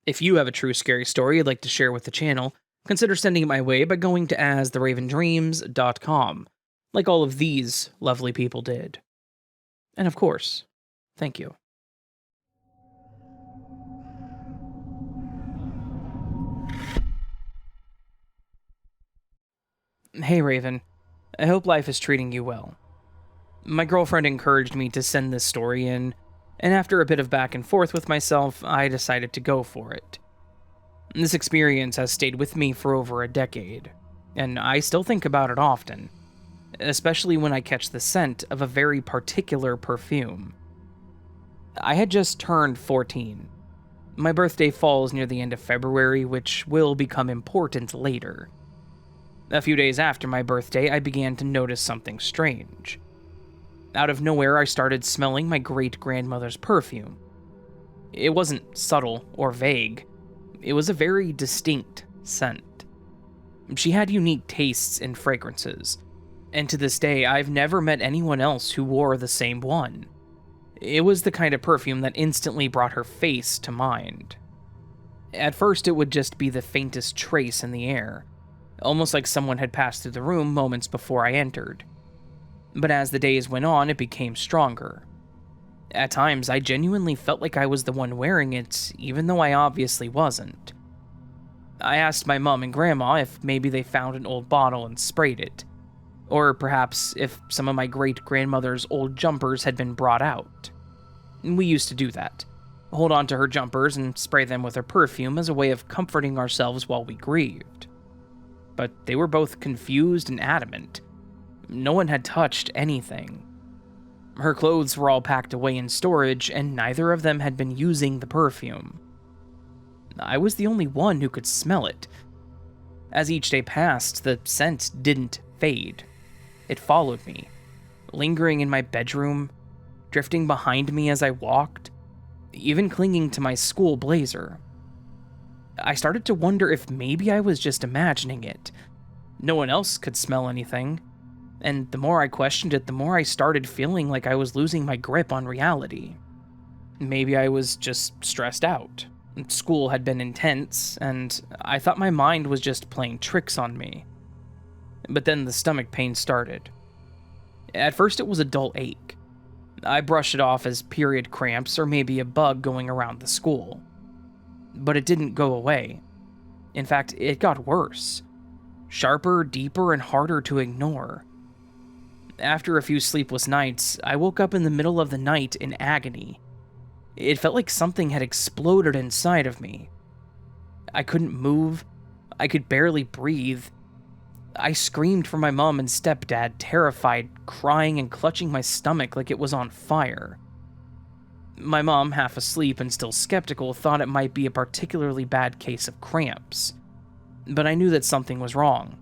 If you have a true scary story you'd like to share with the channel, consider sending it my way by going to astheravendreams.com, like all of these lovely people did. And of course, thank you. Hey Raven, I hope life is treating you well. My girlfriend encouraged me to send this story in, and after a bit of back and forth with myself, I decided to go for it. This experience has stayed with me for over a decade, and I still think about it often, especially when I catch the scent of a very particular perfume. I had just turned 14. My birthday falls near the end of February, which will become important later. A few days after my birthday, I began to notice something strange. Out of nowhere, I started smelling my great-grandmother's perfume. It wasn't subtle or vague. It was a very distinct scent. She had unique tastes in fragrances, and to this day, I've never met anyone else who wore the same one. It was the kind of perfume that instantly brought her face to mind. At first, it would just be the faintest trace in the air, almost like someone had passed through the room moments before I entered. But as the days went on, it became stronger. At times, I genuinely felt like I was the one wearing it, even though I obviously wasn't. I asked my mom and grandma if maybe they found an old bottle and sprayed it, or perhaps if some of my great-grandmother's old jumpers had been brought out. We used to do that, hold on to her jumpers and spray them with her perfume as a way of comforting ourselves while we grieved. But they were both confused and adamant. No one had touched anything. Her clothes were all packed away in storage, and neither of them had been using the perfume. I was the only one who could smell it. As each day passed, the scent didn't fade. It followed me, lingering in my bedroom, drifting behind me as I walked, even clinging to my school blazer. I started to wonder if maybe I was just imagining it. No one else could smell anything, and the more I questioned it, the more I started feeling like I was losing my grip on reality. Maybe I was just stressed out. School had been intense, and I thought my mind was just playing tricks on me. But then the stomach pain started. At first it was a dull ache. I brushed it off as period cramps or maybe a bug going around the school. But it didn't go away. In fact, it got worse. Sharper, deeper, and harder to ignore. After a few sleepless nights, I woke up in the middle of the night in agony. It felt like something had exploded inside of me. I couldn't move. I could barely breathe. I screamed for my mom and stepdad, terrified, crying and clutching my stomach like it was on fire. My mom, half asleep and still skeptical, thought it might be a particularly bad case of cramps. But I knew that something was wrong.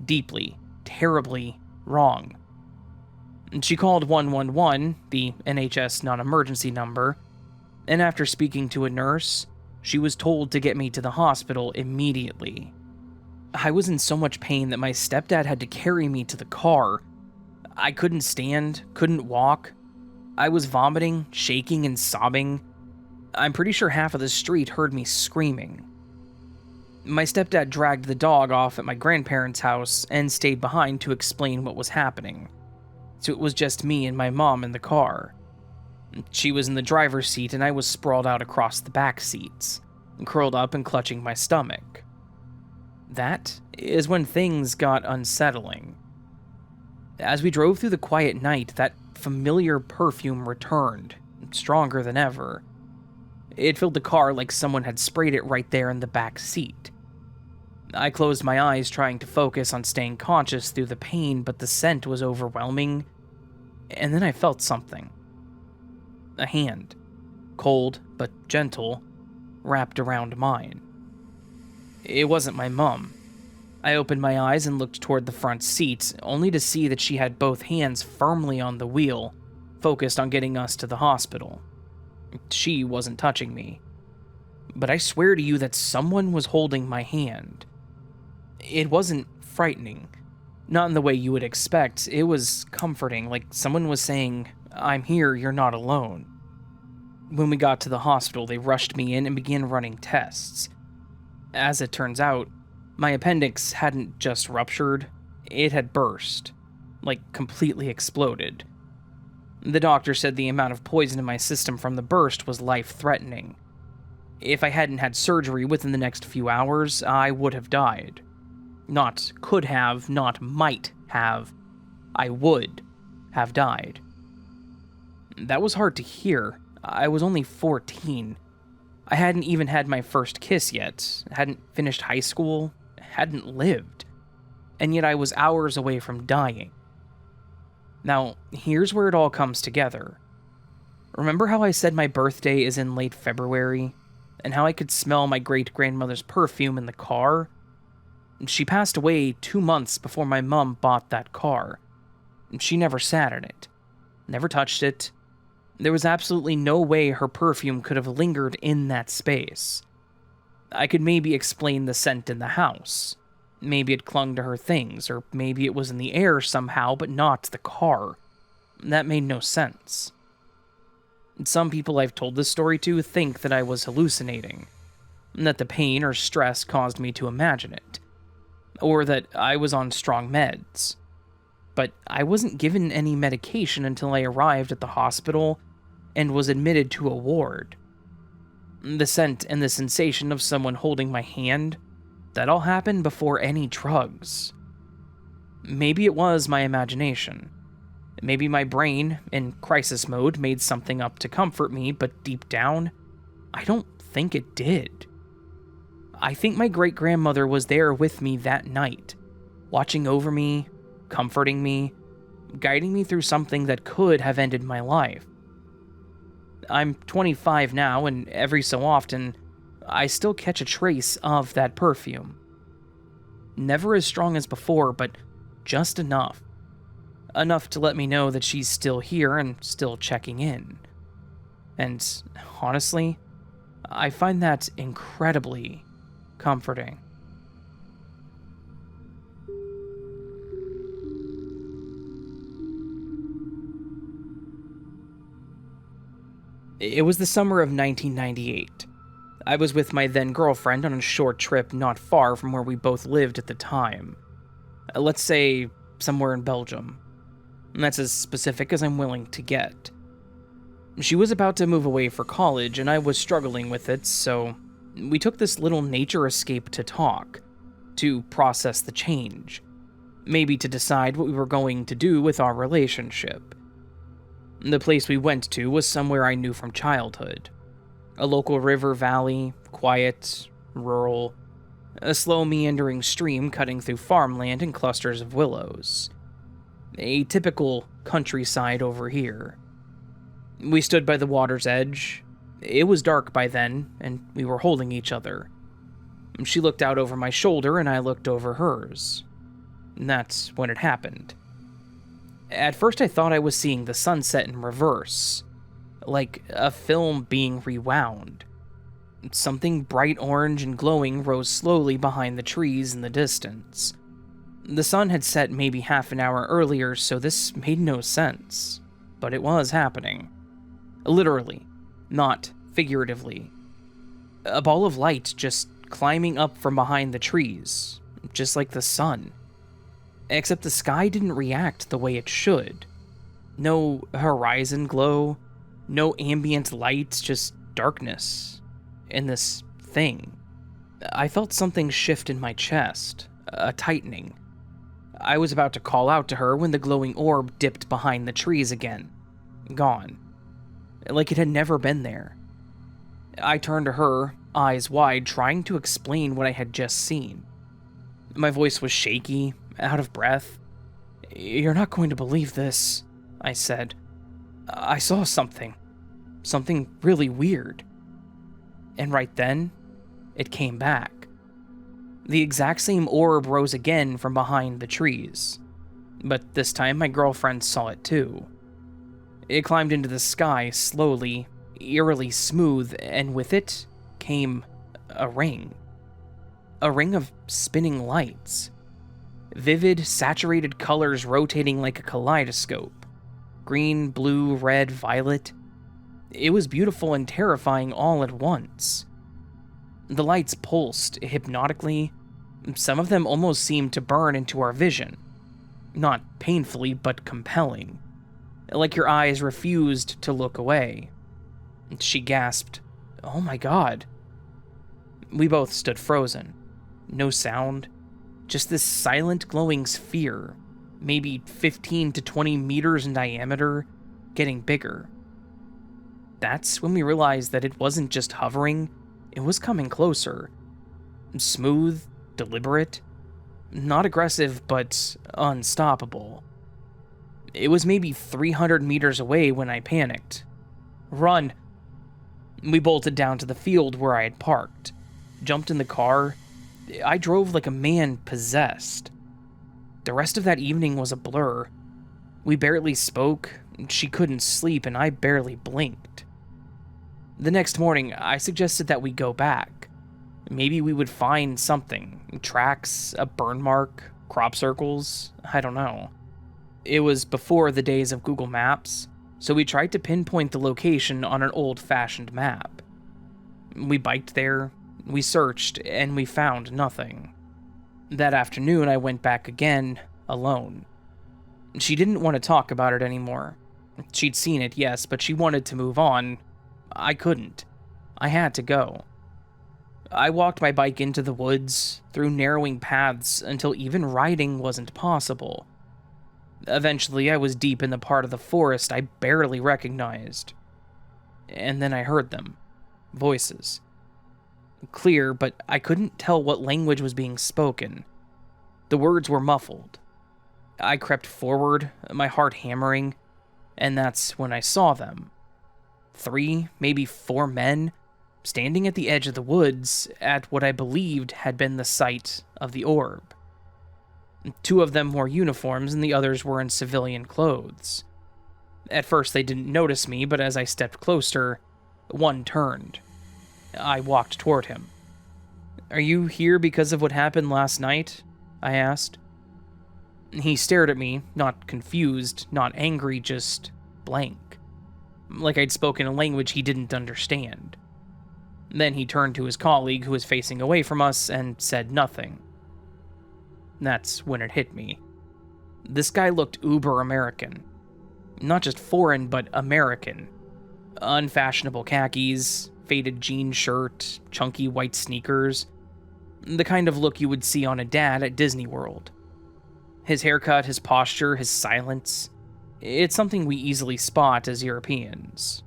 Deeply, terribly wrong. She called 111, the NHS non-emergency number, and after speaking to a nurse, she was told to get me to the hospital immediately. I was in so much pain that my stepdad had to carry me to the car. I couldn't stand, couldn't walk. I was vomiting, shaking, and sobbing. I'm pretty sure half of the street heard me screaming. My stepdad dragged the dog off at my grandparents' house and stayed behind to explain what was happening. So it was just me and my mom in the car. She was in the driver's seat and I was sprawled out across the back seats, curled up and clutching my stomach. That is when things got unsettling. As we drove through the quiet night, that familiar perfume returned, stronger than ever. It filled the car like someone had sprayed it right there in the back seat. I closed my eyes trying to focus on staying conscious through the pain, but the scent was overwhelming. And then I felt something. A hand, cold but gentle, wrapped around mine. It wasn't my mom. I opened my eyes and looked toward the front seat, only to see that she had both hands firmly on the wheel, focused on getting us to the hospital. She wasn't touching me. But I swear to you that someone was holding my hand. It wasn't frightening. Not in the way you would expect. It was comforting, like someone was saying, "I'm here, you're not alone." When we got to the hospital, they rushed me in and began running tests. As it turns out, my appendix hadn't just ruptured, it had burst. Like, completely exploded. The doctor said the amount of poison in my system from the burst was life-threatening. If I hadn't had surgery within the next few hours, I would have died. Not could have, not might have. I would have died. That was hard to hear. I was only 14. I hadn't even had my first kiss yet, hadn't finished high school, hadn't lived. And yet I was hours away from dying. Now, here's where it all comes together. Remember how I said my birthday is in late February, and how I could smell my great-grandmother's perfume in the car? She passed away 2 months before my mom bought that car. She never sat in it, never touched it. There was absolutely no way her perfume could have lingered in that space. I could maybe explain the scent in the house. Maybe it clung to her things, or maybe it was in the air somehow, but not the car. That made no sense. Some people I've told this story to think that I was hallucinating, that the pain or stress caused me to imagine it, or that I was on strong meds. But I wasn't given any medication until I arrived at the hospital and was admitted to a ward. The scent and the sensation of someone holding my hand, that all happened before any drugs. Maybe it was my imagination. Maybe my brain, in crisis mode, made something up to comfort me, but deep down, I don't think it did. I think my great-grandmother was there with me that night, watching over me, comforting me, guiding me through something that could have ended my life. I'm 25 now, and every so often, I still catch a trace of that perfume. Never as strong as before, but just enough. Enough to let me know that she's still here and still checking in. And honestly, I find that incredibly comforting. It was the summer of 1998. I was with my then girlfriend on a short trip not far from where we both lived at the time. Let's say somewhere in Belgium. That's as specific as I'm willing to get. She was about to move away for college, and I was struggling with it, so we took this little nature escape to talk, to process the change, maybe to decide what we were going to do with our relationship. The place we went to was somewhere I knew from childhood. A local river valley, quiet, rural, a slow meandering stream cutting through farmland and clusters of willows. A typical countryside over here. We stood by the water's edge. It was dark by then, and we were holding each other. She looked out over my shoulder, and I looked over hers. And that's when it happened. At first I thought I was seeing the sunset in reverse, like a film being rewound. Something bright orange and glowing rose slowly behind the trees in the distance. The sun had set maybe half an hour earlier, so this made no sense. But it was happening. Literally, not figuratively. A ball of light just climbing up from behind the trees, just like the sun. Except the sky didn't react the way it should. No horizon glow, no ambient lights, just darkness. And this thing. I felt something shift in my chest, a tightening. I was about to call out to her when the glowing orb dipped behind the trees again. Gone. Like it had never been there. I turned to her, eyes wide, trying to explain what I had just seen. My voice was shaky, out of breath. "You're not going to believe this," I said. "I saw something. Something really weird." And right then, it came back. The exact same orb rose again from behind the trees. But this time my girlfriend saw it too. It climbed into the sky slowly, eerily smooth, and with it came a ring. A ring of spinning lights. Vivid, saturated colors rotating like a kaleidoscope. Green, blue, red, violet. It was beautiful and terrifying all at once. The lights pulsed hypnotically. Some of them almost seemed to burn into our vision. Not painfully, but compelling. Like your eyes refused to look away. She gasped, "Oh my God." We both stood frozen. No sound. Just this silent glowing sphere, maybe 15 to 20 meters in diameter, getting bigger. That's when we realized that it wasn't just hovering, it was coming closer. Smooth, deliberate, not aggressive, but unstoppable. It was maybe 300 meters away when I panicked. "Run!" We bolted down to the field where I had parked, jumped in the car. I drove like a man possessed. The rest of that evening was a blur. We barely spoke, she couldn't sleep, and I barely blinked. The next morning, I suggested that we go back. Maybe we would find something. Tracks, a burn mark, crop circles, I don't know. It was before the days of Google Maps, so we tried to pinpoint the location on an old-fashioned map. We biked there, we searched, and we found nothing. That afternoon, I went back again, alone. She didn't want to talk about it anymore. She'd seen it, yes, but she wanted to move on. I couldn't. I had to go. I walked my bike into the woods, through narrowing paths until even riding wasn't possible. Eventually, I was deep in the part of the forest I barely recognized. And then I heard them. Voices. Clear, but I couldn't tell what language was being spoken. The words were muffled. I crept forward, my heart hammering, and that's when I saw them. 3, maybe 4 men, standing at the edge of the woods at what I believed had been the site of the orb. 2 of them wore uniforms and the others were in civilian clothes. At first they didn't notice me, but as I stepped closer, one turned. I walked toward him. "Are you here because of what happened last night?" I asked. He stared at me, not confused, not angry, just blank. Like I'd spoken a language he didn't understand. Then he turned to his colleague who was facing away from us and said nothing. That's when it hit me. This guy looked uber American. Not just foreign, but American. Unfashionable khakis, faded jean shirt, chunky white sneakers. The kind of look you would see on a dad at Disney World. His haircut, his posture, his silence. It's something we easily spot as Europeans.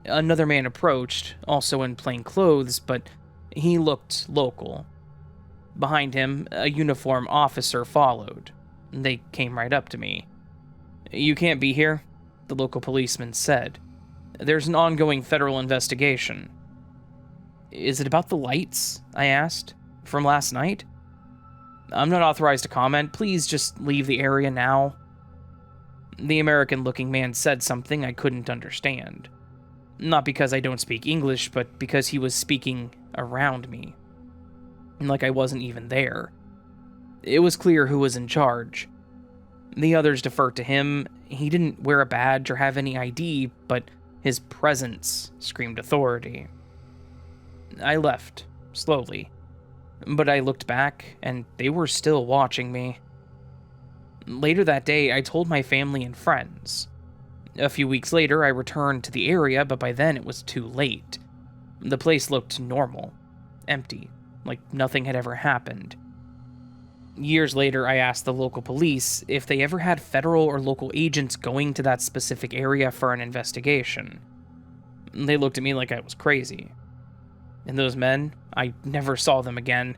Another man approached, also in plain clothes, but he looked local. Behind him, a uniformed officer followed. They came right up to me. "You can't be here," the local policeman said. "There's an ongoing federal investigation." "Is it about the lights?" I asked. "From last night?" "I'm not authorized to comment. Please just leave the area now." The American-looking man said something I couldn't understand. Not because I don't speak English, but because he was speaking around me. Like I wasn't even there. It was clear who was in charge. The others deferred to him. He didn't wear a badge or have any ID, but his presence screamed authority. I left, slowly. But I looked back, and they were still watching me. Later that day, I told my family and friends. A few weeks later, I returned to the area, but by then it was too late. The place looked normal, empty, like nothing had ever happened. Years later, I asked the local police if they ever had federal or local agents going to that specific area for an investigation. They looked at me like I was crazy. And those men, I never saw them again.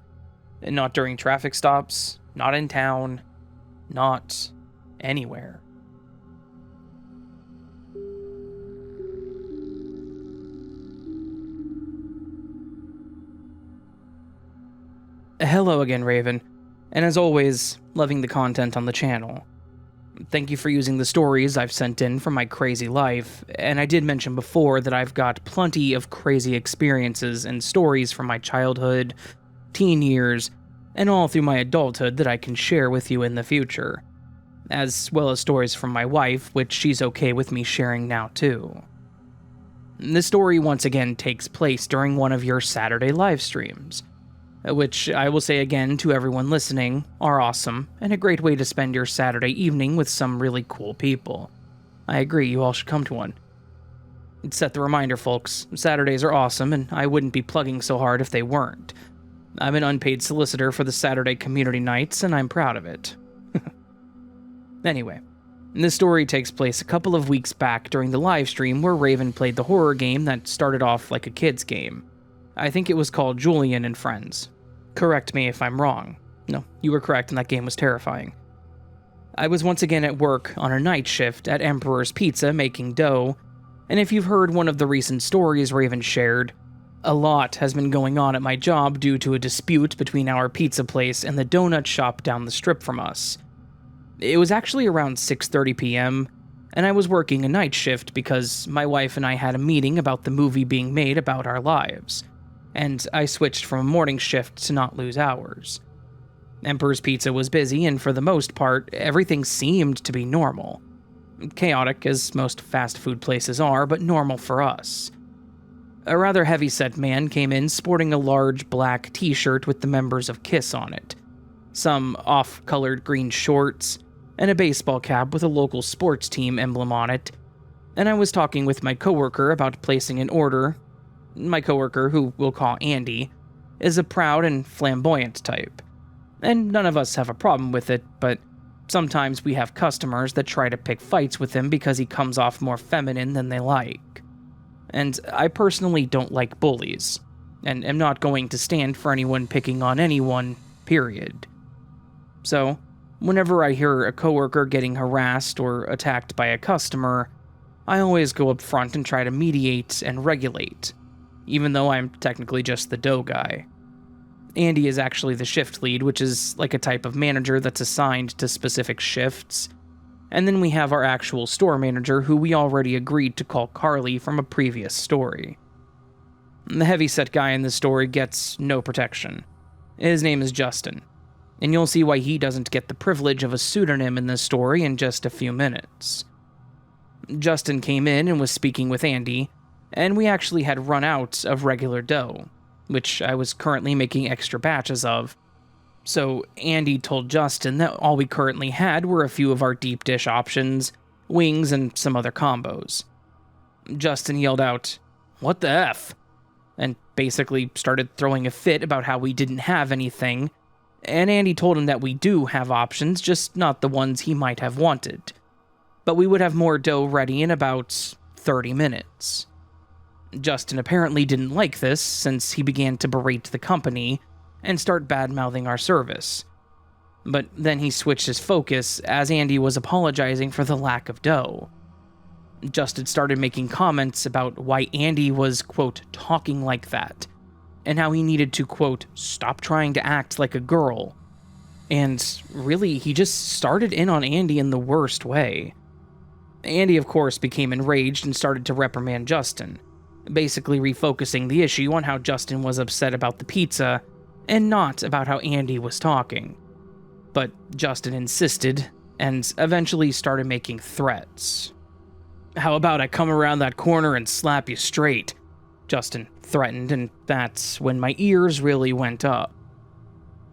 Not during traffic stops, not in town, not anywhere. Hello again, Raven, and as always, loving the content on the channel. Thank you for using the stories I've sent in from my crazy life, and I did mention before that I've got plenty of crazy experiences and stories from my childhood, teen years, and all through my adulthood that I can share with you in the future, as well as stories from my wife, which she's okay with me sharing now too. This story once again takes place during one of your Saturday live streams, which I will say again to everyone listening are awesome and a great way to spend your Saturday evening with some really cool people. I agree, you all should come to one. Set the reminder, folks. Saturdays are awesome, and I wouldn't be plugging so hard if they weren't. I'm an unpaid solicitor for the Saturday community nights, and I'm proud of it. Anyway, this story takes place a couple of weeks back during the live stream where Raven played the horror game that started off like a kid's game. I think it was called Julian and Friends. Correct me if I'm wrong. No, you were correct, and that game was terrifying. I was once again at work on a night shift at Emperor's Pizza making dough, and if you've heard one of the recent stories Raven shared, a lot has been going on at my job due to a dispute between our pizza place and the donut shop down the strip from us. It was actually around 6:30 p.m., and I was working a night shift because my wife and I had a meeting about the movie being made about our lives, and I switched from a morning shift to not lose hours. Emperor's Pizza was busy, and for the most part, everything seemed to be normal. Chaotic, as most fast food places are, but normal for us. A rather heavy-set man came in sporting a large black t-shirt with the members of KISS on it, some off-colored green shorts, and a baseball cap with a local sports team emblem on it, and I was talking with my coworker about placing an order. My coworker, who we'll call Andy, is a proud and flamboyant type, and none of us have a problem with it, but sometimes we have customers that try to pick fights with him because he comes off more feminine than they like. And I personally don't like bullies, and am not going to stand for anyone picking on anyone, period. So, whenever I hear a coworker getting harassed or attacked by a customer, I always go up front and try to mediate and regulate, even though I'm technically just the dough guy. Andy is actually the shift lead, which is like a type of manager that's assigned to specific shifts. And then we have our actual store manager, who we already agreed to call Carly from a previous story. The heavyset guy in this story gets no protection. His name is Justin, and you'll see why he doesn't get the privilege of a pseudonym in this story in just a few minutes. Justin came in and was speaking with Andy, and we actually had run out of regular dough, which I was currently making extra batches of. So Andy told Justin that all we currently had were a few of our deep dish options, wings, and some other combos. Justin yelled out, "What the F?" and basically started throwing a fit about how we didn't have anything, and Andy told him that we do have options, just not the ones he might have wanted. But we would have more dough ready in about 30 minutes. Justin apparently didn't like this, since he began to berate the company and start bad-mouthing our service. But then he switched his focus as Andy was apologizing for the lack of dough. Justin started making comments about why Andy was, quote, talking like that, and how he needed to, quote, stop trying to act like a girl. And really, he just started in on Andy in the worst way. Andy, of course, became enraged and started to reprimand Justin, basically refocusing the issue on how Justin was upset about the pizza, and not about how Andy was talking. But Justin insisted, and eventually started making threats. "How about I come around that corner and slap you straight?" Justin threatened, and that's when my ears really went up.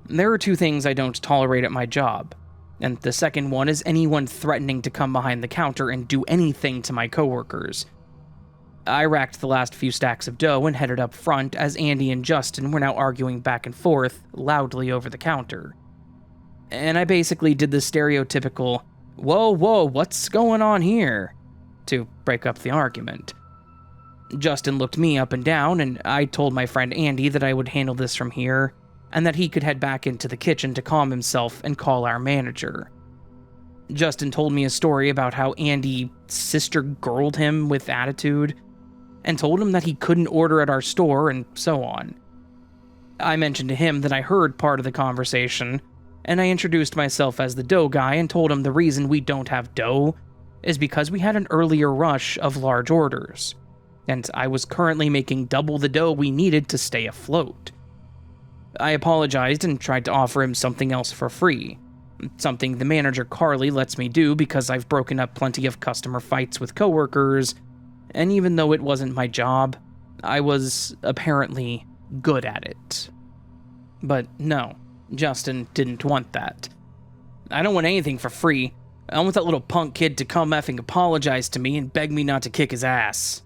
There are two things I don't tolerate at my job, and the second one is anyone threatening to come behind the counter and do anything to my coworkers. I racked the last few stacks of dough and headed up front as Andy and Justin were now arguing back and forth loudly over the counter. And I basically did the stereotypical, "Whoa, what's going on here?" to break up the argument. Justin looked me up and down, and I told my friend Andy that I would handle this from here, and that he could head back into the kitchen to calm himself and call our manager. Justin told me a story about how Andy sister-girled him with attitude, and told him that he couldn't order at our store, and so on. I mentioned to him that I heard part of the conversation, and I introduced myself as the dough guy and told him the reason we don't have dough is because we had an earlier rush of large orders, and I was currently making double the dough we needed to stay afloat. I apologized and tried to offer him something else for free, something the manager Carly lets me do because I've broken up plenty of customer fights with coworkers, and even though it wasn't my job, I was apparently good at it. But no, Justin didn't want that. I don't want anything for free. I want that little punk kid to come effing apologize to me and beg me not to kick his ass,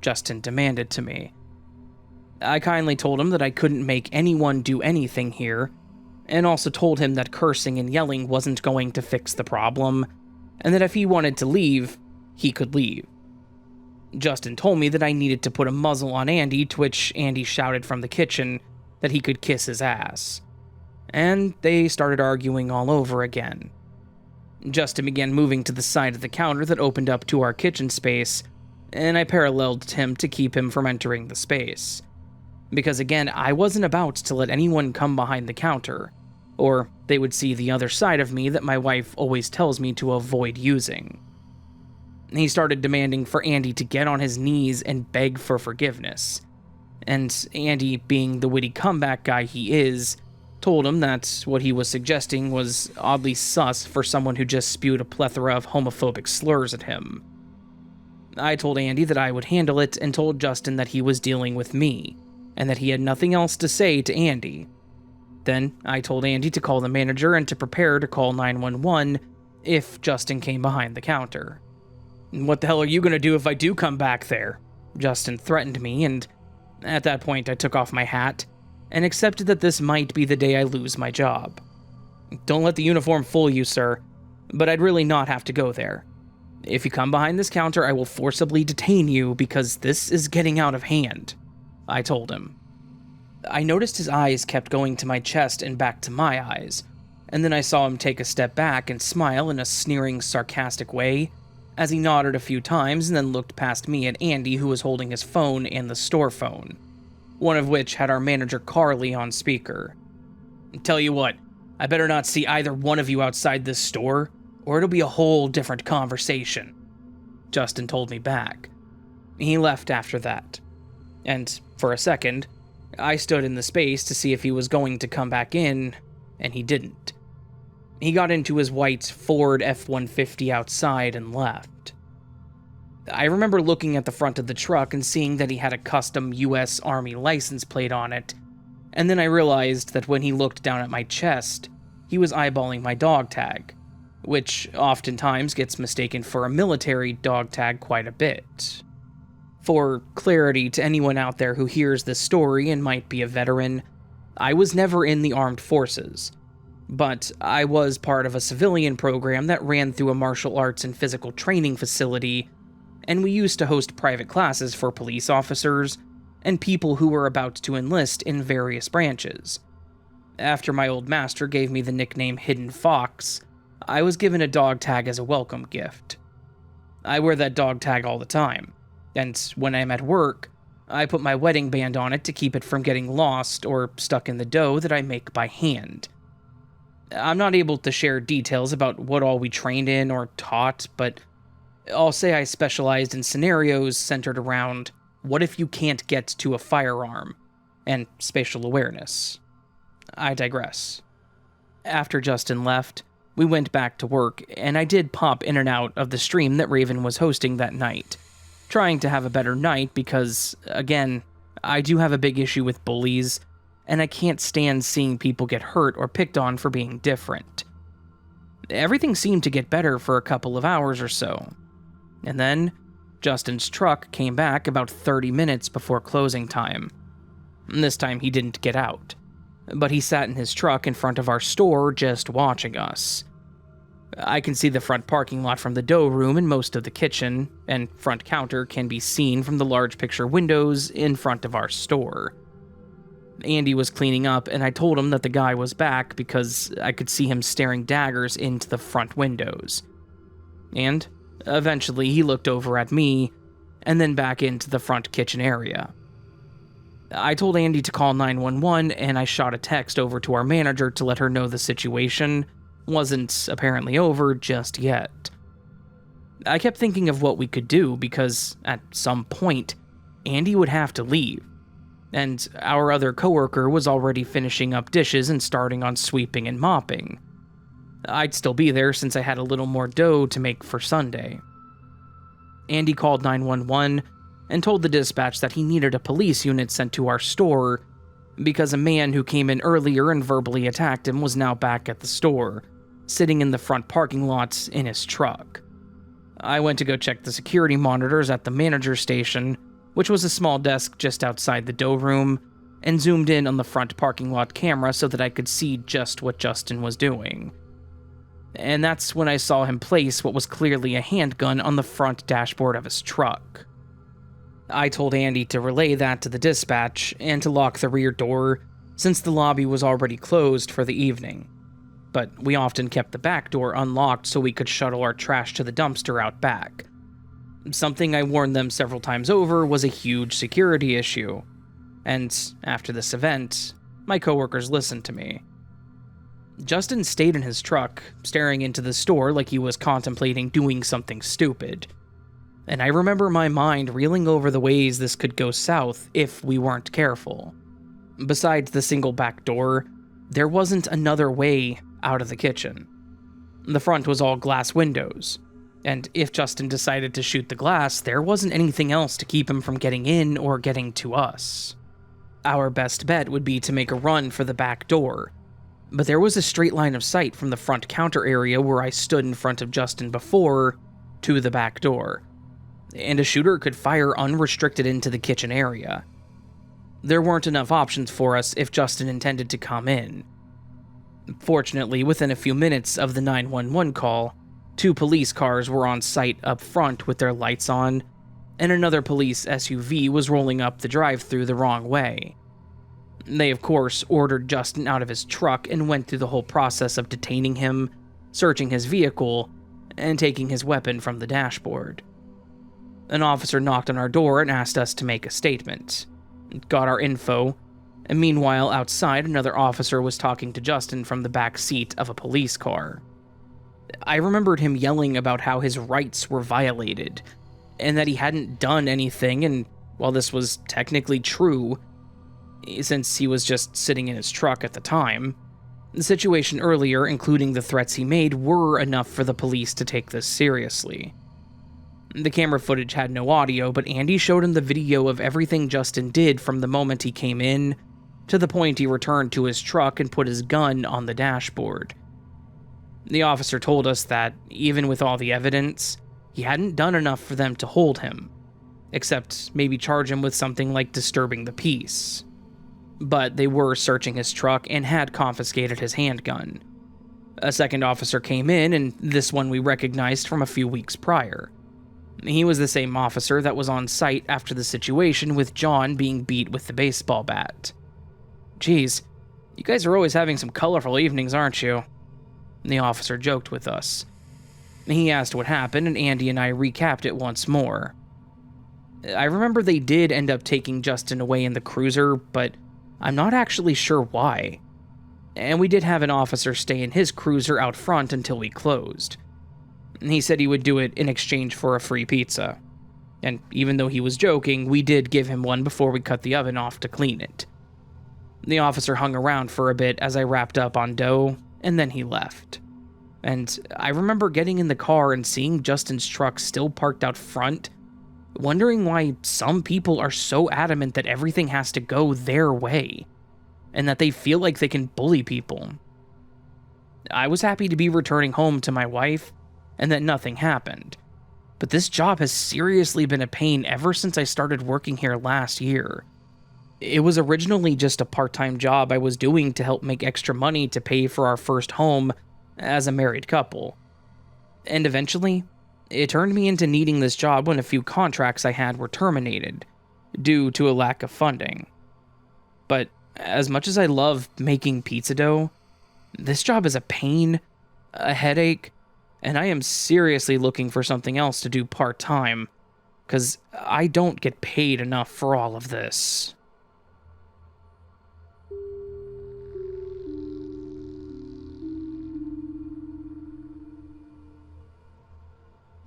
Justin demanded to me. I kindly told him that I couldn't make anyone do anything here, and also told him that cursing and yelling wasn't going to fix the problem, and that if he wanted to leave, he could leave. Justin told me that I needed to put a muzzle on Andy, to which Andy shouted from the kitchen that he could kiss his ass. And they started arguing all over again. Justin began moving to the side of the counter that opened up to our kitchen space, and I paralleled him to keep him from entering the space. Because again, I wasn't about to let anyone come behind the counter, or they would see the other side of me that my wife always tells me to avoid using. He started demanding for Andy to get on his knees and beg for forgiveness. And Andy, being the witty comeback guy he is, told him that what he was suggesting was oddly sus for someone who just spewed a plethora of homophobic slurs at him. I told Andy that I would handle it and told Justin that he was dealing with me, and that he had nothing else to say to Andy. Then I told Andy to call the manager and to prepare to call 911 if Justin came behind the counter. "What the hell are you gonna do if I do come back there?" Justin threatened me, and at that point I took off my hat and accepted that this might be the day I lose my job. "Don't let the uniform fool you, sir, but I'd really not have to go there. If you come behind this counter, I will forcibly detain you because this is getting out of hand," I told him. I noticed his eyes kept going to my chest and back to my eyes, and then I saw him take a step back and smile in a sneering, sarcastic way as he nodded a few times and then looked past me at Andy, who was holding his phone and the store phone, one of which had our manager Carly on speaker. "Tell you what, I better not see either one of you outside this store, or it'll be a whole different conversation," Justin told me back. He left after that, and for a second, I stood in the space to see if he was going to come back in, and he didn't. He got into his white Ford F-150 outside and left. I remember looking at the front of the truck and seeing that he had a custom U.S. Army license plate on it, and then I realized that when he looked down at my chest, he was eyeballing my dog tag, which oftentimes gets mistaken for a military dog tag quite a bit. For clarity to anyone out there who hears this story and might be a veteran, I was never in the armed forces, but I was part of a civilian program that ran through a martial arts and physical training facility, and we used to host private classes for police officers and people who were about to enlist in various branches. After my old master gave me the nickname Hidden Fox, I was given a dog tag as a welcome gift. I wear that dog tag all the time, and when I'm at work, I put my wedding band on it to keep it from getting lost or stuck in the dough that I make by hand. I'm not able to share details about what all we trained in or taught, but I'll say I specialized in scenarios centered around what if you can't get to a firearm, and spatial awareness. I digress. After Justin left, we went back to work, and I did pop in and out of the stream that Raven was hosting that night, trying to have a better night because, again, I do have a big issue with bullies, and I can't stand seeing people get hurt or picked on for being different. Everything seemed to get better for a couple of hours or so, and then Justin's truck came back about 30 minutes before closing time. This time he didn't get out, but he sat in his truck in front of our store just watching us. I can see the front parking lot from the dough room and most of the kitchen, and front counter can be seen from the large picture windows in front of our store. Andy was cleaning up, and I told him that the guy was back because I could see him staring daggers into the front windows. And eventually he looked over at me, and then back into the front kitchen area. I told Andy to call 911, and I shot a text over to our manager to let her know the situation wasn't apparently over just yet. I kept thinking of what we could do because, at some point, Andy would have to leave, and our other coworker was already finishing up dishes and starting on sweeping and mopping. I'd still be there since I had a little more dough to make for Sunday. Andy called 911 and told the dispatch that he needed a police unit sent to our store because a man who came in earlier and verbally attacked him was now back at the store, sitting in the front parking lot in his truck. I went to go check the security monitors at the manager's station, which was a small desk just outside the dough room, and zoomed in on the front parking lot camera so that I could see just what Justin was doing. And that's when I saw him place what was clearly a handgun on the front dashboard of his truck. I told Andy to relay that to the dispatch and to lock the rear door since the lobby was already closed for the evening. But we often kept the back door unlocked so we could shuttle our trash to the dumpster out back. Something I warned them several times over was a huge security issue. And after this event, my coworkers listened to me. Justin stayed in his truck, staring into the store like he was contemplating doing something stupid. And I remember my mind reeling over the ways this could go south if we weren't careful. Besides the single back door, there wasn't another way out of the kitchen. The front was all glass windows, and if Justin decided to shoot the glass, there wasn't anything else to keep him from getting in or getting to us. Our best bet would be to make a run for the back door, but there was a straight line of sight from the front counter area where I stood in front of Justin before to the back door, and a shooter could fire unrestricted into the kitchen area. There weren't enough options for us if Justin intended to come in. Fortunately, within a few minutes of the 911 call, 2 police cars were on site up front with their lights on, and another police SUV was rolling up the drive-thru the wrong way. They, of course, ordered Justin out of his truck and went through the whole process of detaining him, searching his vehicle, and taking his weapon from the dashboard. An officer knocked on our door and asked us to make a statement. Got our info, and meanwhile outside another officer was talking to Justin from the back seat of a police car. I remembered him yelling about how his rights were violated, and that he hadn't done anything, and while this was technically true, since he was just sitting in his truck at the time, the situation earlier, including the threats he made, were enough for the police to take this seriously. The camera footage had no audio, but Andy showed him the video of everything Justin did from the moment he came in to the point he returned to his truck and put his gun on the dashboard. The officer told us that, even with all the evidence, he hadn't done enough for them to hold him, except maybe charge him with something like disturbing the peace. But they were searching his truck and had confiscated his handgun. A second officer came in, and this one we recognized from a few weeks prior. He was the same officer that was on site after the situation with John being beat with the baseball bat. "Geez, you guys are always having some colorful evenings, aren't you?" The officer joked with us. He asked what happened, and Andy and I recapped it once more. I remember they did end up taking Justin away in the cruiser, but I'm not actually sure why. And we did have an officer stay in his cruiser out front until we closed. He said he would do it in exchange for a free pizza. And even though he was joking, we did give him one before we cut the oven off to clean it. The officer hung around for a bit as I wrapped up on dough, and then he left. And I remember getting in the car and seeing Justin's truck still parked out front, wondering why some people are so adamant that everything has to go their way, and that they feel like they can bully people. I was happy to be returning home to my wife, and that nothing happened. But this job has seriously been a pain ever since I started working here last year. It was originally just a part-time job I was doing to help make extra money to pay for our first home as a married couple. And eventually, it turned me into needing this job when a few contracts I had were terminated, due to a lack of funding. But as much as I love making pizza dough, this job is a pain, a headache, and I am seriously looking for something else to do part-time, because I don't get paid enough for all of this.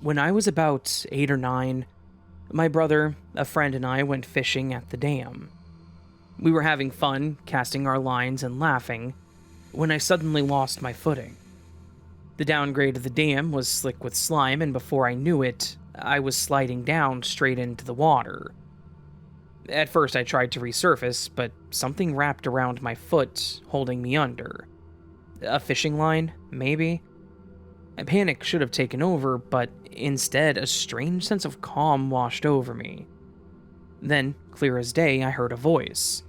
When I was about 8 or 9, my brother, a friend, and I went fishing at the dam. We were having fun, casting our lines and laughing, when I suddenly lost my footing. The downgrade of the dam was slick with slime, and before I knew it, I was sliding down straight into the water. At first, I tried to resurface, but something wrapped around my foot, holding me under. A fishing line, maybe? A panic should have taken over, but instead, a strange sense of calm washed over me. Then, clear as day, I heard a voice.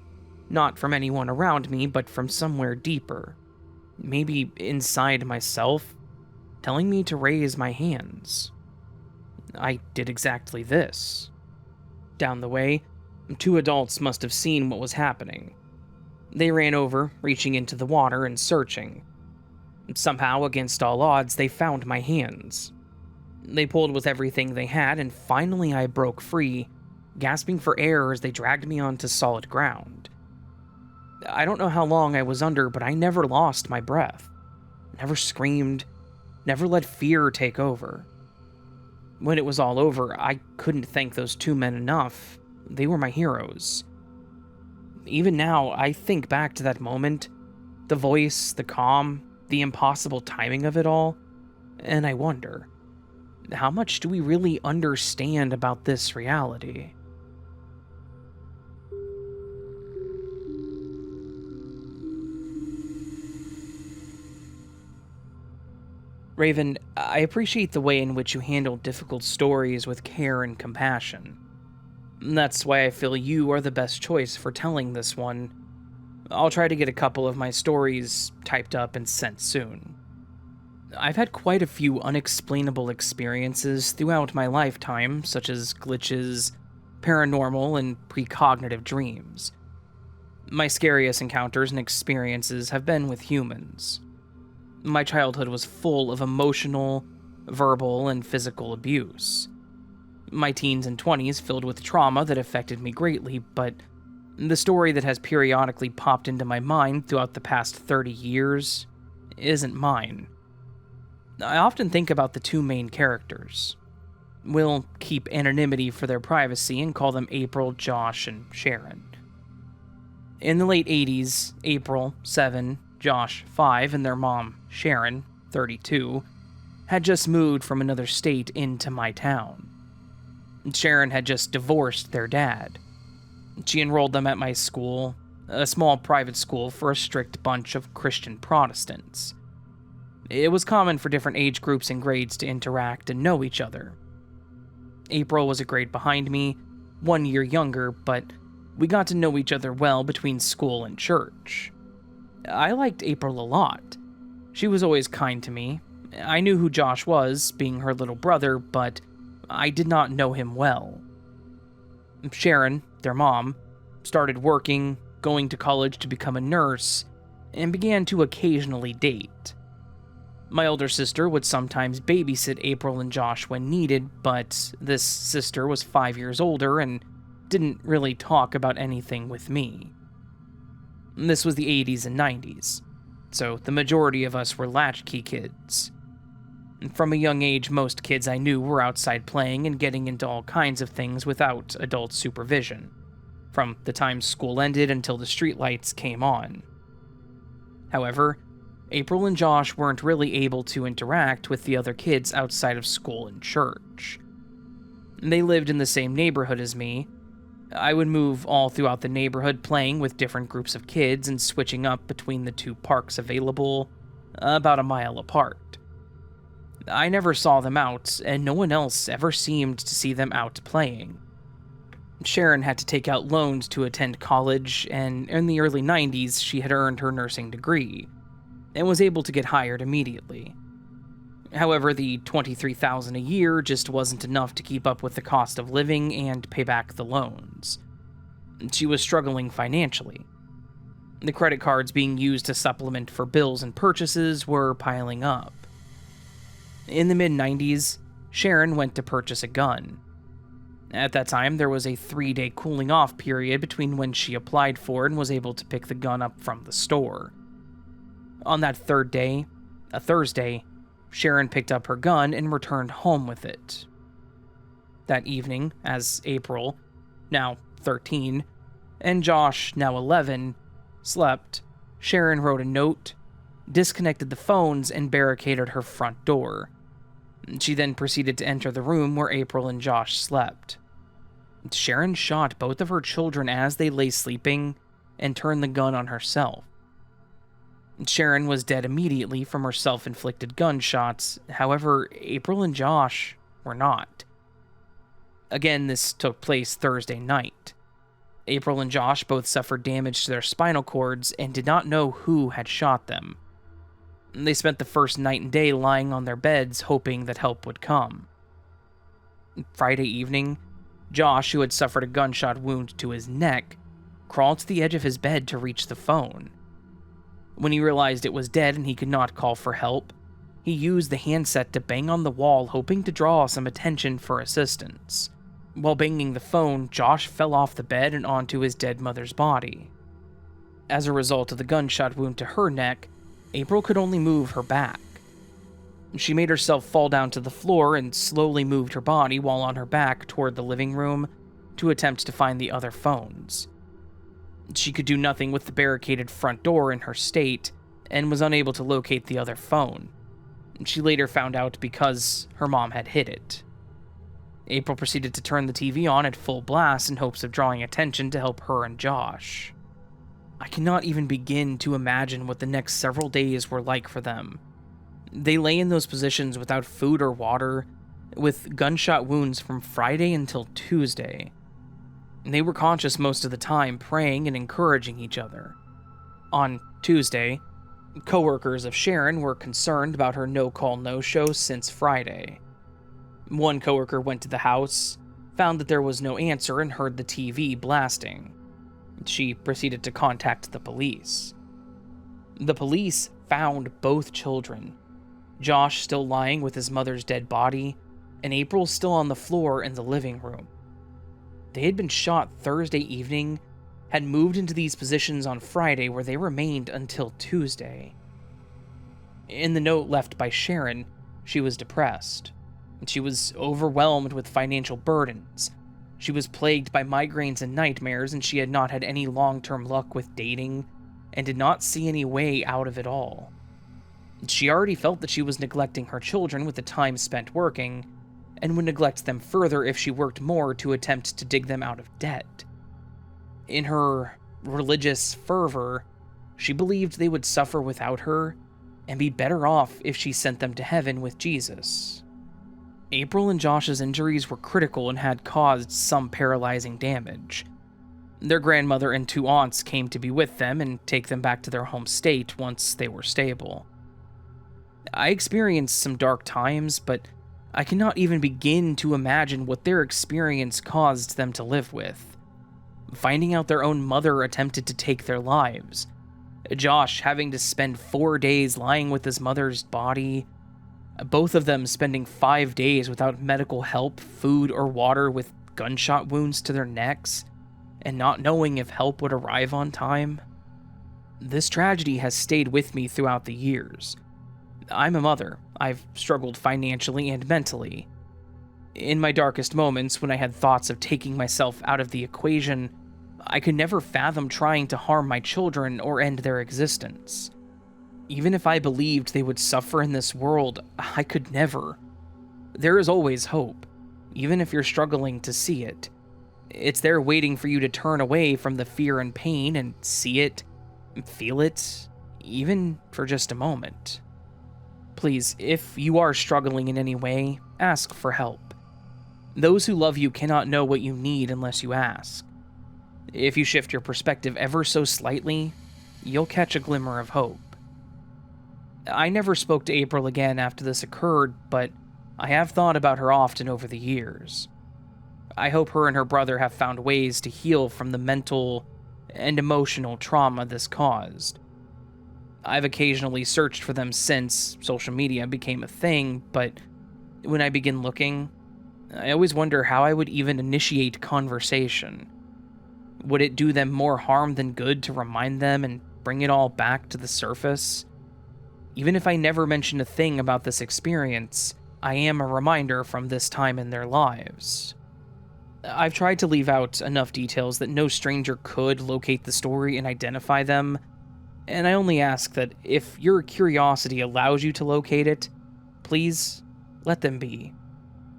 Not from anyone around me, but from somewhere deeper. Maybe inside myself, telling me to raise my hands. I did exactly this. Down the way, 2 adults must have seen what was happening. They ran over, reaching into the water and searching. Somehow, against all odds, they found my hands. They pulled with everything they had, and finally I broke free, gasping for air as they dragged me onto solid ground. I don't know how long I was under, but I never lost my breath. Never screamed, never let fear take over. When it was all over, I couldn't thank those 2 men enough. They were my heroes. Even now, I think back to that moment, the voice, the calm, the impossible timing of it all, and I wonder, how much do we really understand about this reality? Raven, I appreciate the way in which you handle difficult stories with care and compassion. That's why I feel you are the best choice for telling this one. I'll try to get a couple of my stories typed up and sent soon. I've had quite a few unexplainable experiences throughout my lifetime, such as glitches, paranormal, and precognitive dreams. My scariest encounters and experiences have been with humans. My childhood was full of emotional, verbal, and physical abuse. My teens and 20s filled with trauma that affected me greatly, but the story that has periodically popped into my mind throughout the past 30 years isn't mine. I often think about the 2 main characters. We'll keep anonymity for their privacy and call them April, Josh, and Sharon. In the late 80s, April, 7, Josh, 5, and their mom, Sharon, 32, had just moved from another state into my town. Sharon had just divorced their dad. She enrolled them at my school, a small private school for a strict bunch of Christian Protestants. It was common for different age groups and grades to interact and know each other. April was a grade behind me, 1 year younger, but we got to know each other well between school and church. I liked April a lot. She was always kind to me. I knew who Josh was, being her little brother, but I did not know him well. Sharon, their mom, started working, going to college to become a nurse, and began to occasionally date. My older sister would sometimes babysit April and Josh when needed, but this sister was 5 years older and didn't really talk about anything with me. This was the 80s and 90s, so the majority of us were latchkey kids. From a young age, most kids I knew were outside playing and getting into all kinds of things without adult supervision, from the time school ended until the streetlights came on. However, April and Josh weren't really able to interact with the other kids outside of school and church. They lived in the same neighborhood as me. I would move all throughout the neighborhood playing with different groups of kids and switching up between the 2 parks available, about a mile apart. I never saw them out, and no one else ever seemed to see them out playing. Sharon had to take out loans to attend college, and in the early 90s she had earned her nursing degree, and was able to get hired immediately. However, the $23,000 a year just wasn't enough to keep up with the cost of living and pay back the loans. She was struggling financially. The credit cards being used to supplement for bills and purchases were piling up. In the mid-90s, Sharon went to purchase a gun. At that time, there was a 3-day cooling-off period between when she applied for it and was able to pick the gun up from the store. On that 3rd day, a Thursday, Sharon picked up her gun and returned home with it. That evening, as April, now 13, and Josh, now 11, slept, Sharon wrote a note, disconnected the phones, and barricaded her front door. She then proceeded to enter the room where April and Josh slept. Sharon shot both of her children as they lay sleeping and turned the gun on herself. Sharon was dead immediately from her self-inflicted gunshots. However, April and Josh were not. Again, this took place Thursday night. April and Josh both suffered damage to their spinal cords and did not know who had shot them. They spent the first night and day lying on their beds, hoping that help would come. Friday evening, Josh, who had suffered a gunshot wound to his neck, crawled to the edge of his bed to reach the phone. When he realized it was dead and he could not call for help, he used the handset to bang on the wall, hoping to draw some attention for assistance. While banging the phone, Josh fell off the bed and onto his dead mother's body. As a result of the gunshot wound to her neck, April could only move her back. She made herself fall down to the floor and slowly moved her body while on her back toward the living room to attempt to find the other phones. She could do nothing with the barricaded front door in her state and was unable to locate the other phone. She later found out because her mom had hid it. April proceeded to turn the TV on at full blast in hopes of drawing attention to help her and Josh. I cannot even begin to imagine what the next several days were like for them. They lay in those positions without food or water, with gunshot wounds from Friday until Tuesday. They were conscious most of the time, praying and encouraging each other. On Tuesday, coworkers of Sharon were concerned about her no-call, no-show since Friday. One coworker went to the house, found that there was no answer, and heard the TV blasting. She proceeded to contact the police. The police found both children, Josh still lying with his mother's dead body, and April still on the floor in the living room. They had been shot Thursday evening, had moved into these positions on Friday where they remained until Tuesday. In the note left by Sharon, she was depressed. She was overwhelmed with financial burdens. She was plagued by migraines and nightmares, and she had not had any long-term luck with dating, and did not see any way out of it all. She already felt that she was neglecting her children with the time spent working, and would neglect them further if she worked more to attempt to dig them out of debt. In her religious fervor, she believed they would suffer without her, and be better off if she sent them to heaven with Jesus. April and Josh's injuries were critical and had caused some paralyzing damage. Their grandmother and 2 aunts came to be with them and take them back to their home state once they were stable. I experienced some dark times, but I cannot even begin to imagine what their experience caused them to live with. Finding out their own mother attempted to take their lives, Josh having to spend 4 days lying with his mother's body, both of them spending 5 days without medical help, food, or water with gunshot wounds to their necks, and not knowing if help would arrive on time. This tragedy has stayed with me throughout the years. I'm a mother. I've struggled financially and mentally. In my darkest moments, when I had thoughts of taking myself out of the equation, I could never fathom trying to harm my children or end their existence. Even if I believed they would suffer in this world, I could never. There is always hope, even if you're struggling to see it. It's there waiting for you to turn away from the fear and pain and see it, feel it, even for just a moment. Please, if you are struggling in any way, ask for help. Those who love you cannot know what you need unless you ask. If you shift your perspective ever so slightly, you'll catch a glimmer of hope. I never spoke to April again after this occurred, but I have thought about her often over the years. I hope her and her brother have found ways to heal from the mental and emotional trauma this caused. I've occasionally searched for them since social media became a thing, but when I begin looking, I always wonder how I would even initiate conversation. Would it do them more harm than good to remind them and bring it all back to the surface? Even if I never mention a thing about this experience, I am a reminder from this time in their lives. I've tried to leave out enough details that no stranger could locate the story and identify them, and I only ask that if your curiosity allows you to locate it, please Let them be.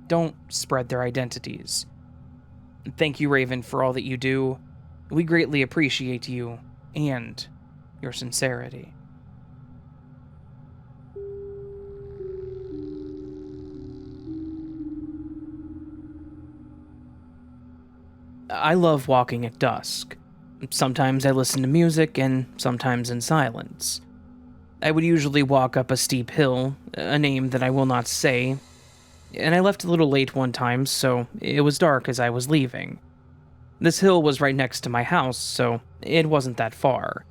Don't spread their identities. Thank you, Raven, for all that you do. We greatly appreciate you and your sincerity. I love walking at dusk. Sometimes I listen to music, and sometimes in silence. I would usually walk up a steep hill, a name that I will not say, and I left a little late one time, so it was dark as I was leaving. This hill was right next to my house, so it wasn't that far.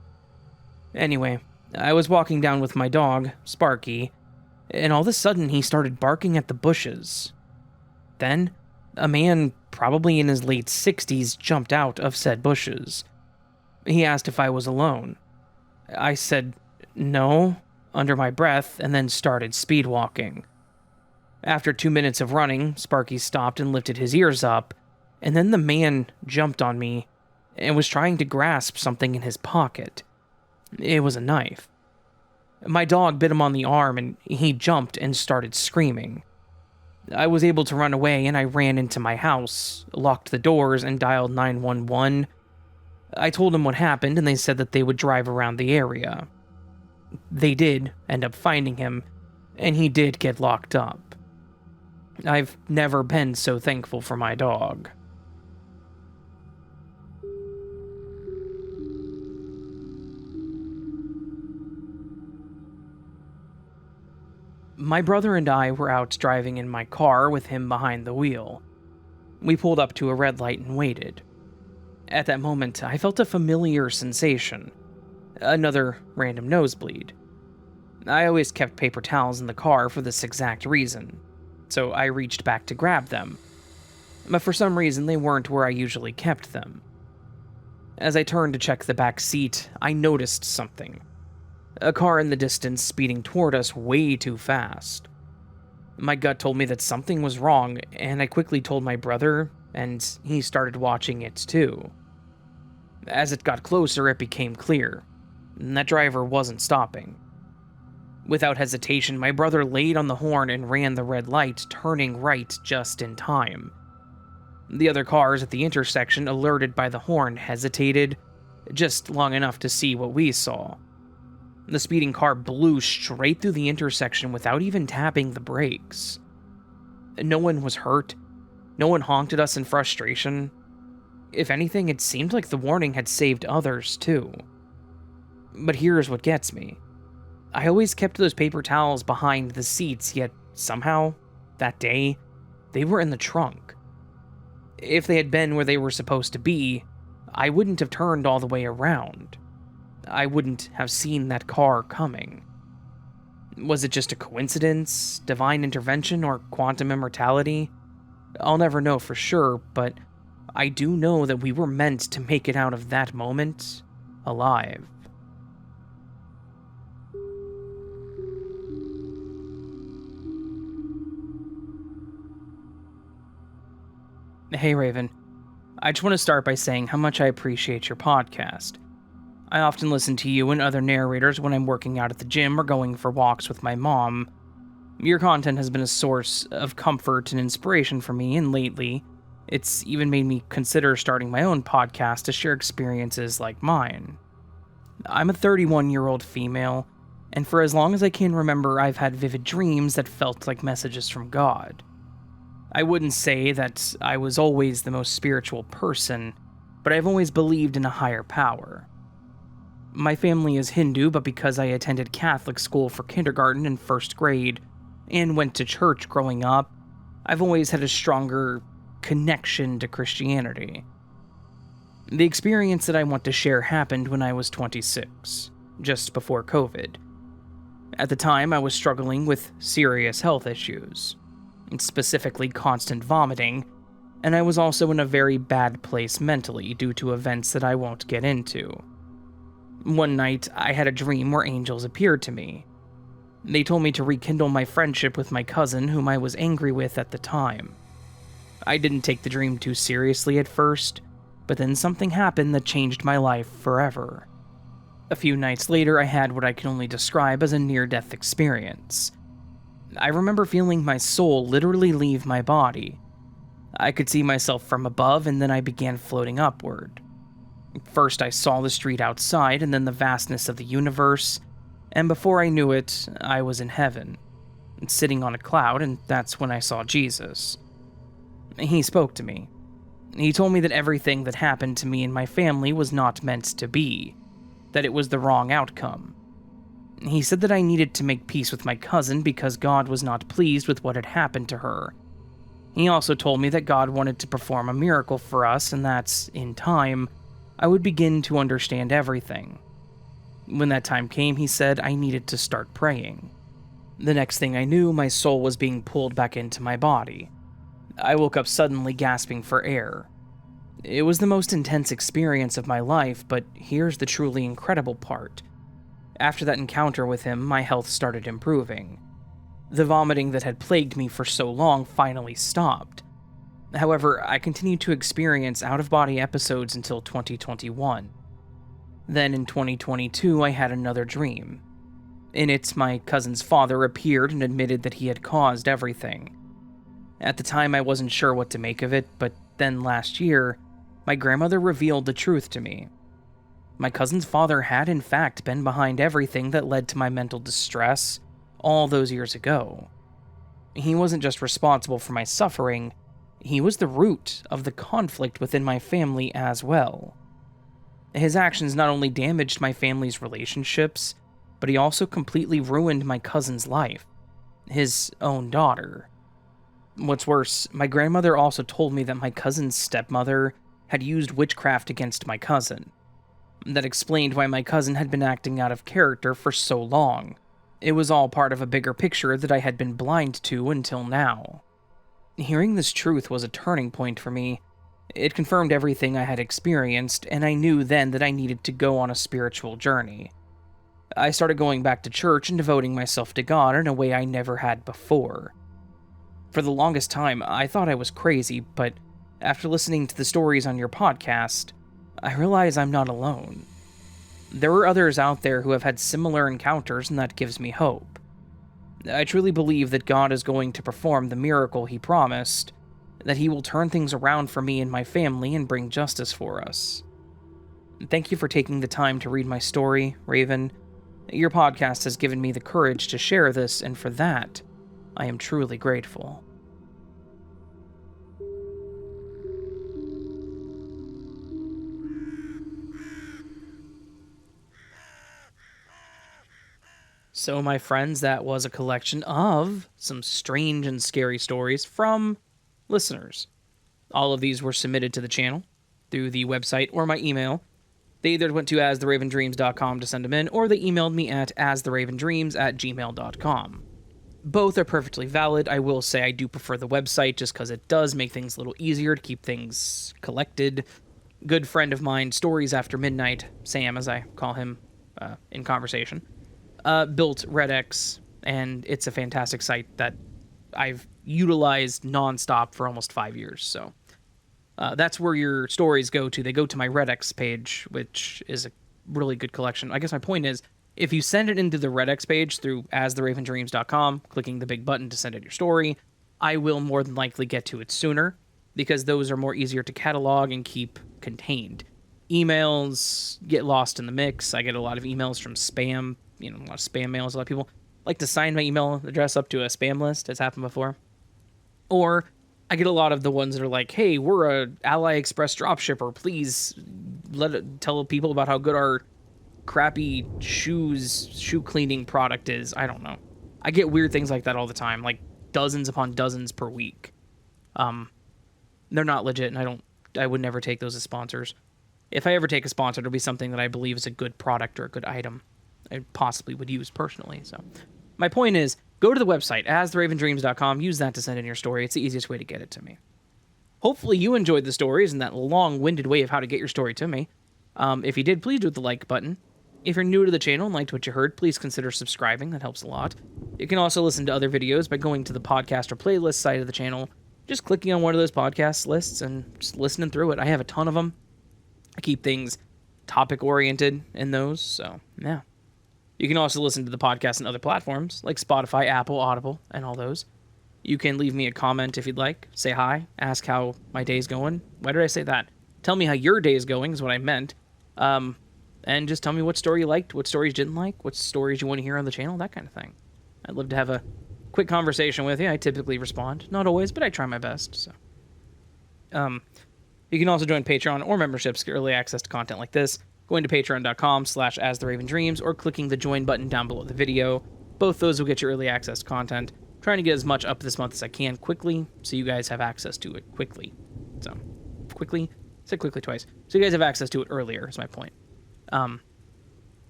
Anyway, I was walking down with my dog, Sparky, and all of a sudden he started barking at the bushes. Then, a man, probably in his late 60s, jumped out of said bushes. He asked if I was alone. I said no, under my breath, and then started speed walking. After 2 minutes of running, Sparky stopped and lifted his ears up, and then the man jumped on me and was trying to grasp something in his pocket. It was a knife. My dog bit him on the arm, and he jumped and started screaming. I was able to run away, and I ran into my house, locked the doors, and dialed 911. I told them what happened, and they said that they would drive around the area. They did end up finding him, and he did get locked up. I've never been so thankful for my dog. My brother and I were out driving in my car with him behind the wheel. We pulled up to a red light and waited. At that moment, I felt a familiar sensation. Another random nosebleed. I always kept paper towels in the car for this exact reason, so I reached back to grab them. But for some reason, they weren't where I usually kept them. As I turned to check the back seat, I noticed something. A car in the distance speeding toward us way too fast. My gut told me that something was wrong, and I quickly told my brother, and he started watching it too. As it got closer, it became clear. That driver wasn't stopping. Without hesitation, my brother laid on the horn and ran the red light, turning right just in time. The other cars at the intersection, alerted by the horn, hesitated, just long enough to see what we saw. The speeding car blew straight through the intersection without even tapping the brakes. No one was hurt. No one honked at us in frustration. If anything, it seemed like the warning had saved others, too. But here's what gets me. I always kept those paper towels behind the seats, yet somehow, that day, they were in the trunk. If they had been where they were supposed to be, I wouldn't have turned all the way around. I wouldn't have seen that car coming. Was it just a coincidence, divine intervention, or quantum immortality? I'll never know for sure, but I do know that we were meant to make it out of that moment alive. Hey Raven, I just want to start by saying how much I appreciate your podcast. I often listen to you and other narrators when I'm working out at the gym or going for walks with my mom. Your content has been a source of comfort and inspiration for me, and lately, it's even made me consider starting my own podcast to share experiences like mine. I'm a 31-year-old female, and for as long as I can remember, I've had vivid dreams that felt like messages from God. I wouldn't say that I was always the most spiritual person, but I've always believed in a higher power. My family is Hindu, but because I attended Catholic school for kindergarten and first grade, and went to church growing up, I've always had a stronger connection to Christianity. The experience that I want to share happened when I was 26, just before COVID. At the time, I was struggling with serious health issues, specifically constant vomiting, and I was also in a very bad place mentally due to events that I won't get into. One night, I had a dream where angels appeared to me. They told me to rekindle my friendship with my cousin, whom I was angry with at the time. I didn't take the dream too seriously at first, but then something happened that changed my life forever. A few nights later, I had what I can only describe as a near-death experience. I remember feeling my soul literally leave my body. I could see myself from above, and then I began floating upward. First, I saw the street outside, and then the vastness of the universe, and before I knew it, I was in heaven, sitting on a cloud, and that's when I saw Jesus. He spoke to me. He told me that everything that happened to me and my family was not meant to be, that it was the wrong outcome. He said that I needed to make peace with my cousin because God was not pleased with what had happened to her. He also told me that God wanted to perform a miracle for us and that, in time, I would begin to understand everything. When that time came, he said I needed to start praying. The next thing I knew, my soul was being pulled back into my body. I woke up suddenly gasping for air. It was the most intense experience of my life, but here's the truly incredible part. After that encounter with him, my health started improving. The vomiting that had plagued me for so long finally stopped. However, I continued to experience out-of-body episodes until 2021. Then in 2022, I had another dream. In it, my cousin's father appeared and admitted that he had caused everything. At the time, I wasn't sure what to make of it, but then last year, my grandmother revealed the truth to me. My cousin's father had in fact been behind everything that led to my mental distress all those years ago. He wasn't just responsible for my suffering, he was the root of the conflict within my family as well. His actions not only damaged my family's relationships, but he also completely ruined my cousin's life, his own daughter. What's worse, my grandmother also told me that my cousin's stepmother had used witchcraft against my cousin. That explained why my cousin had been acting out of character for so long. It was all part of a bigger picture that I had been blind to until now. Hearing this truth was a turning point for me. It confirmed everything I had experienced, and I knew then that I needed to go on a spiritual journey. I started going back to church and devoting myself to God in a way I never had before. For the longest time, I thought I was crazy, but after listening to the stories on your podcast, I realize I'm not alone. There are others out there who have had similar encounters, and that gives me hope. I truly believe that God is going to perform the miracle he promised, that he will turn things around for me and my family and bring justice for us. Thank you for taking the time to read my story, Raven. Your podcast has given me the courage to share this, and for that, I am truly grateful. So, my friends, that was a collection of some strange and scary stories from listeners. All of these were submitted to the channel through the website or my email. They either went to astheravendreams.com to send them in, or they emailed me at astheravendreams@gmail.com. Both are perfectly valid. I will say I do prefer the website just because it does make things a little easier to keep things collected. Good friend of mine, Stories After Midnight, Sam as I call him in conversation, built RedX, and it's a fantastic site that I've utilized nonstop for almost 5 years. So that's where your stories go to. They go to my RedX page, which is a really good collection. I guess my point is, if you send it into the RedX page through astheravendreams.com, clicking the big button to send it your story, I will more than likely get to it sooner, because those are more easier to catalog and keep contained. Emails get lost in the mix. I get a lot of emails from spam, a lot of spam mails. A lot of people like to sign my email address up to a spam list. It's happened before. Or I get a lot of the ones that are like, hey, we're a AliExpress dropshipper. Please tell people about how good our crappy shoe cleaning product is. I don't know. I get weird things like that all the time, like dozens upon dozens per week. They're not legit, and I would never take those as sponsors. If I ever take a sponsor, it'll be something that I believe is a good product or a good item I possibly would use personally. So my point is, go to the website, astheravendreams.com, use that to send in your story. It's the easiest way to get it to me. Hopefully you enjoyed the stories and that long-winded way of how to get your story to me. If you did, please do the like button. If you're new to the channel and liked what you heard, please consider subscribing. That helps a lot. You can also listen to other videos by going to the podcast or playlist side of the channel, just clicking on one of those podcast lists and just listening through it. I have a ton of them. I keep things topic-oriented in those, so yeah. You can also listen to the podcast on other platforms like Spotify, Apple, Audible, and all those. You can leave me a comment if you'd like. Say hi. Ask how my day's going. Why did I say that? Tell me how your day is going is what I meant. And just tell me what story you liked, what stories you didn't like, what stories you want to hear on the channel, that kind of thing. I'd love to have a quick conversation with you. I typically respond. Not always, but I try my best. So, you can also join Patreon or memberships to get early access to content like this, going to patreon.com/astheravendreams or clicking the join button down below the video. Both those will get you early access to content. I'm trying to get as much up this month as I can quickly, so you guys have access to it quickly. So, quickly? I said quickly twice. So you guys have access to it earlier, is my point.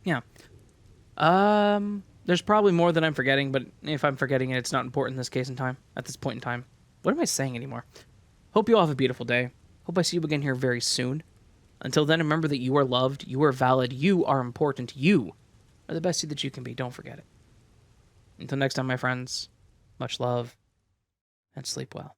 Yeah. There's probably more than I'm forgetting, but if I'm forgetting it, it's not important in this case in time, at this point in time. What am I saying anymore? Hope you all have a beautiful day. Hope I see you again here very soon. Until then, remember that you are loved, you are valid, you are important, you are the best you that you can be. Don't forget it. Until next time, my friends, much love, and sleep well.